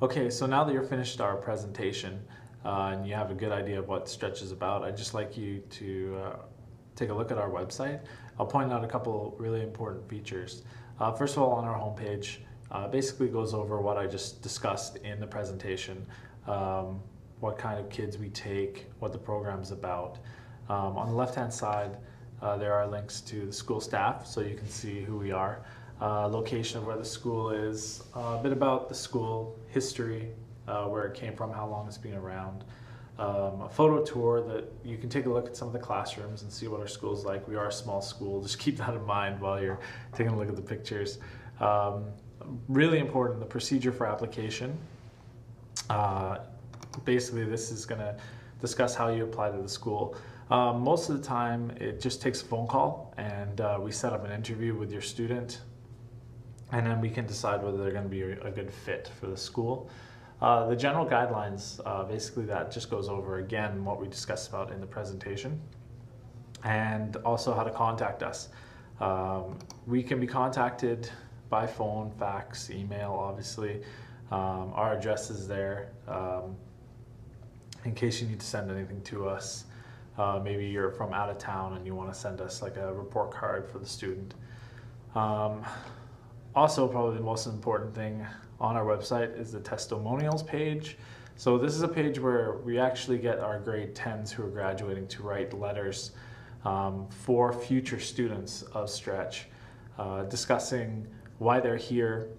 Okay, so now that you're finished our presentation and you have a good idea of what Stretch is about, I'd just like you to take a look at our website. I'll point out a couple really important features. First of all, on our homepage, basically goes over what I just discussed in the presentation, what kind of kids we take, what the program's about. On the left-hand side, there are links to the school staff, so you can see who we are. Location of where the school is, a bit about the school, history, where it came from, how long it's been around, a photo tour that you can take a look at some of the classrooms and see what our school's like. We are a small school, just keep that in mind while you're taking a look at the pictures. Really important, the procedure for application. Basically, this is going to discuss how you apply to the school. Most of the time, it just takes a phone call and we set up an interview with your student, and then we can decide whether they're going to be a good fit for the school. The general guidelines, basically that just goes over again what we discussed about in the presentation, and also how to contact us. We can be contacted by phone, fax, email, obviously. Our address is there in case you need to send anything to us. Maybe you're from out of town and you want to send us like a report card for the student. Also, probably the most important thing on our website is the testimonials page. So this is a page where we actually get our grade 10s who are graduating to write letters for future students of Stretch, discussing why they're here,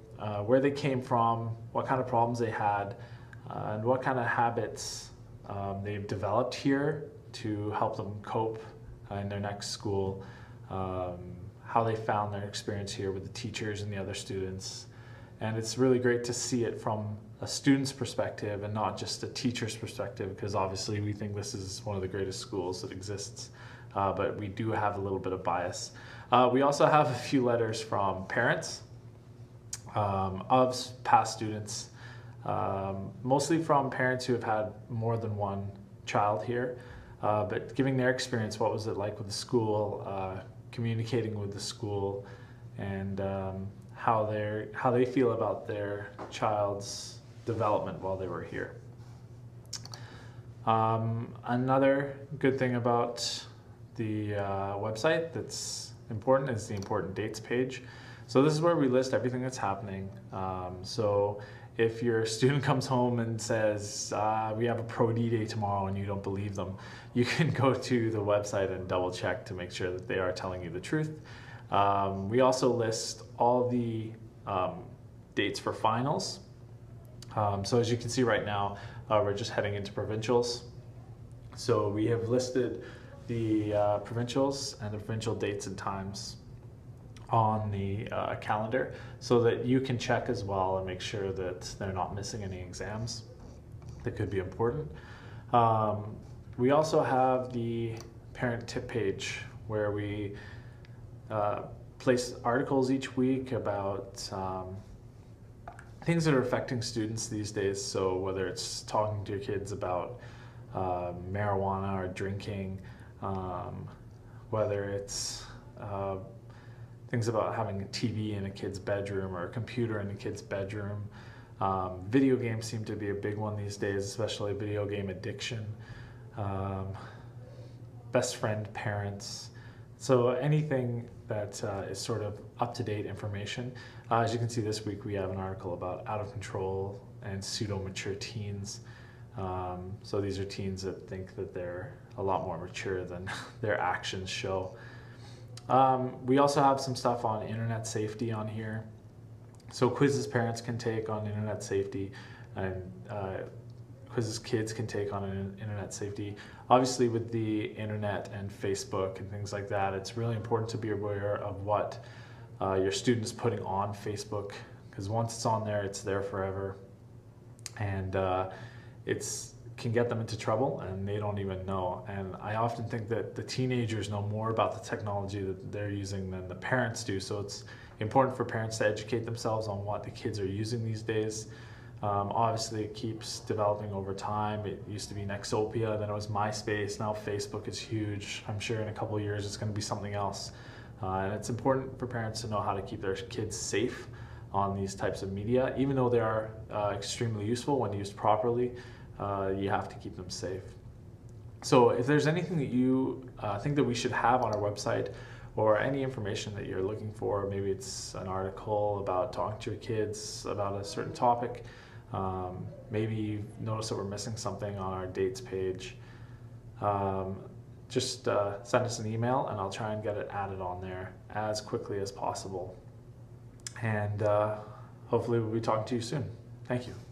where they came from, what kind of problems they had, and what kind of habits they've developed here to help them cope in their next school, how they found their experience here with the teachers and the other students. And it's really great to see it from a student's perspective and not just a teacher's perspective, because obviously we think this is one of the greatest schools that exists, but we do have a little bit of bias. We also have a few letters from parents of past students, mostly from parents who have had more than one child here, but giving their experience, what was it like with the school, communicating with the school, and how they feel about their child's development while they were here. Another good thing about the website that's important is the important dates page. So this is where we list everything that's happening. So if your student comes home and says, we have a Pro D Day tomorrow, and you don't believe them, you can go to the website and double check to make sure that they are telling you the truth. We also list all the dates for finals. So as you can see right now, we're just heading into provincials. So we have listed the provincials and the provincial dates and times on the calendar so that you can check as well and make sure that they're not missing any exams that could be important. We also have the parent tip page where we place articles each week about things that are affecting students these days. So whether it's talking to your kids about marijuana or drinking, whether it's things about having a TV in a kid's bedroom or a computer in a kid's bedroom. Video games seem to be a big one these days, especially video game addiction. Best friend parents. So anything that is sort of up-to-date information. As you can see this week, we have an article about out of control and pseudo-mature teens. So these are teens that think that they're a lot more mature than their actions show. We also have some stuff on internet safety on here. So quizzes parents can take on internet safety, and quizzes kids can take on internet safety. Obviously with the internet and Facebook and things like that, it's really important to be aware of what your student is putting on Facebook, because once it's on there, it's there forever. And it's can get them into trouble and they don't even know. And I often think that the teenagers know more about the technology that they're using than the parents do. So it's important for parents to educate themselves on what the kids are using these days. Obviously it keeps developing over time. It used to be Nexopia, then it was MySpace, now Facebook is huge. I'm sure in a couple of years it's going to be something else. And it's important for parents to know how to keep their kids safe on these types of media. Even though they are extremely useful when used properly, you have to keep them safe. So if there's anything that you think that we should have on our website, or any information that you're looking for, maybe it's an article about talking to your kids about a certain topic, maybe you notice that we're missing something on our dates page, just send us an email and I'll try and get it added on there as quickly as possible. And hopefully we'll be talking to you soon. Thank you.